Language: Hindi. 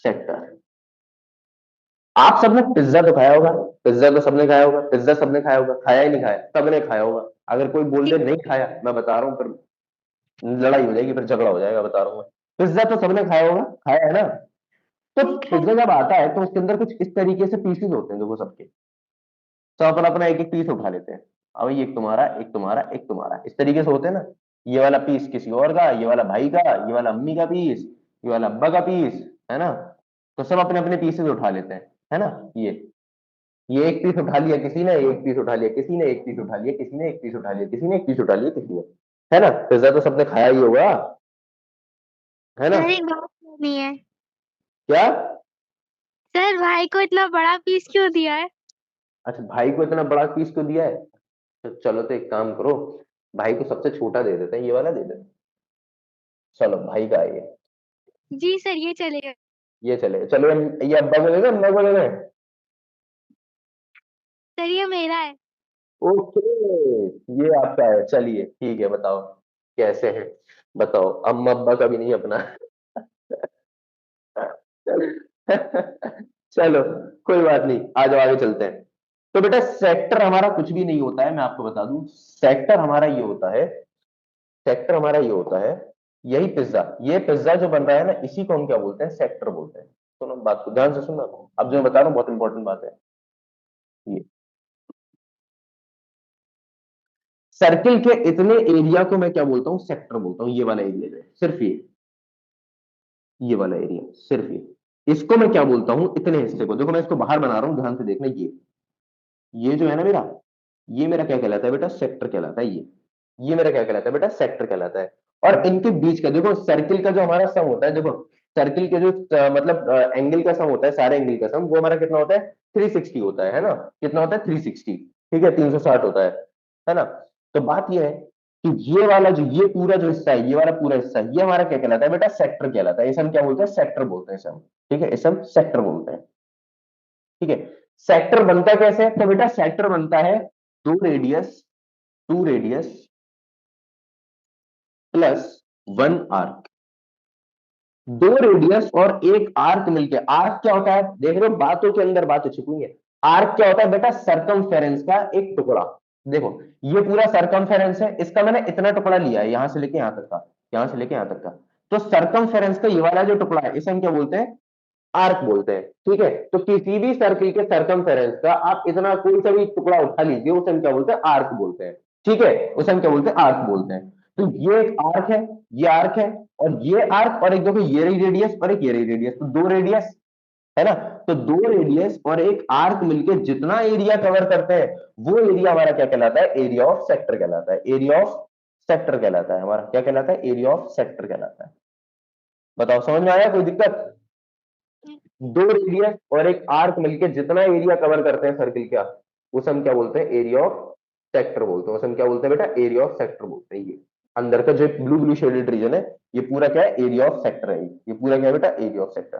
सेक्टर। आप सबने पिज्जा तो खाया होगा, पिज्जा तो सबने खाया होगा, पिज्जा सबने खाया होगा, खाया ही नहीं खाया, सबने खाया होगा। अगर कोई बोल दे नहीं खाया, मैं बता रहा हूं फिर लड़ाई हो जाएगी, फिर झगड़ा हो जाएगा, बता रहा हूं मैं। पिज्जा तो सबने खाया होगा, खाया है ना। तो पिज्जा जब आता है तो उसके अंदर कुछ इस तरीके से पीसेस होते हैं, देखो सबके, सब अपना अपना एक एक पीस उठा लेते हैं। अब ये एक तुम्हारा, एक तुम्हारा, एक तुम्हारा, इस तरीके से होते हैं ना। ये वाला पीस किसी और का, ये वाला भाई का, ये वाला अम्मी का पीस, ये वाला अब्बा का पीस, है ना। तो सब अपने अपने पीसेस उठा लेते हैं, है ना। ये एक पीस उठा लिया किसी ने, एक पीस उठा लिया किसी ने, एक पीस उठा लिया किसी ने, एक पीस उठा लिया किसी ने, एक पीस उठा लिया किसी ने, है ना। पिज्जा तो सबने खाया ही होगा, है ना। सर एक बात करनी है। क्या? सर भाई को इतना बड़ा पीस क्यों दिया है? अच्छा, भाई को इतना बड़ा पीस क्यों दिया है? तो चलो, तो एक काम करो, भाई को सबसे छोटा दे देते हैं, ये वाला दे देते हैं। चलो, भाई का है ये। जी सर ये चलेगा। ये चले, चलो, ये अब्बा को दे दो, अम्मा को दे दो। सर ये मेरा है। ओके, ये आपका है, चलिए ठीक है, बताओ कैसे है। बताओ, अम्मा अब्बा का भी नहीं अपना। चलो, कोई बात नहीं, आ जाओ आगे चलते हैं। तो बेटा, सेक्टर हमारा कुछ भी नहीं होता है, मैं आपको बता दूं। सेक्टर हमारा ये होता है, सेक्टर हमारा ये होता है, यही पिज्जा, ये पिज्जा जो बन रहा है ना, इसी को हम क्या बोलते हैं, सेक्टर बोलते हैं। सुनो बात को ध्यान से सुनना, अब जो मैं बता रहा हूँ बहुत इंपॉर्टेंट बात है। ये सर्किल के इतने एरिया को मैं क्या बोलता हूँ, सेक्टर बोलता हूँ। ये वाला एरिया जो है, सिर्फ ये वाला एरिया, सिर्फ इसको मैं क्या बोलता हूँ, इतने हिस्से को। देखो मैं इसको बाहर बना रहा हूँ, ध्यान से देखना। ये जो है ना मेरा, ये मेरा क्या कहलाता है बेटा, सेक्टर कहलाता है। ये मेरा क्या कहलाता है बेटा, सेक्टर कहलाता है। और इनके बीच का देखो, सर्किल का जो हमारा सम होता है, देखो सर्किल के जो मतलब एंगल का सम होता है, सारे एंगल का सम, वो हमारा कितना होता है, 360 होता है ना। कितना होता है, 360, ठीक है, 360 होता है ना। तो बात ये है कि ये वाला जो, ये पूरा जो हिस्सा है, ये वाला पूरा हिस्सा, ये हमारा क्या कहलाता है बेटा, सेक्टर कहलाता है। इसे हम क्या बोलते हैं, सेक्टर बोलते हैं इसे हम। ठीक है, इसे हम सेक्टर बोलते हैं। ठीक है। सेक्टर बनता कैसे है, तो बेटा सेक्टर बनता है two radius plus one arc. दो रेडियस और एक आर्क मिलके, आर्क क्या होता है, देख रहे हो, बातों के अंदर बातें छुपी हुई है। आर्क क्या होता है बेटा, सरकमफेरेंस का एक टुकड़ा। देखो, ये पूरा सरकमफेरेंस है, इसका मैंने इतना टुकड़ा लिया है, यहां से लेके यहां तक का, यहां से लेके यहां तक का। तो सरकमफेरेंस का ये वाला जो टुकड़ा है, इसे हम क्या बोलते हैं, आर्क बोलते हैं। ठीक है, तो किसी भी सर्किल के सरकमफेरेंस का आप इतना कोई सा भी टुकड़ा उठा लीजिए, उसे हम क्या बोलते हैं, आर्क बोलते हैं। ठीक है, उसे हम क्या बोलते हैं, आर्क बोलते हैं। तो ये एक आर्क है, ये आर्क है, और ये आर्क, और एक देखो ये रही रेडियस और एक ये रही रेडियस, तो दो रेडियस, है ना। तो दो रेडियस और एक आर्क मिलके जितना एरिया कवर करते हैं, वो एरिया हमारा क्या कहलाता है, एरिया ऑफ सेक्टर कहलाता है। एरिया ऑफ सेक्टर कहलाता है हमारा, क्या कहलाता है, एरिया ऑफ सेक्टर कहलाता है। बताओ, समझ में आया, कोई दिक्कत? दो रेडियस और एक आर्क मिलके जितना एरिया कवर करते हैं सर्किल का, उसे हम क्या बोलते हैं, एरिया ऑफ सेक्टर बोलते हैं। उसे हम क्या बोलते हैं बेटा, एरिया ऑफ सेक्टर बोलते हैं। ये अंदर का जो ब्लू ब्लू शेडेड रीजन है, ये पूरा क्या है, एरिया ऑफ सेक्टर है। ये पूरा क्या है बेटा, एरिया ऑफ सेक्टर।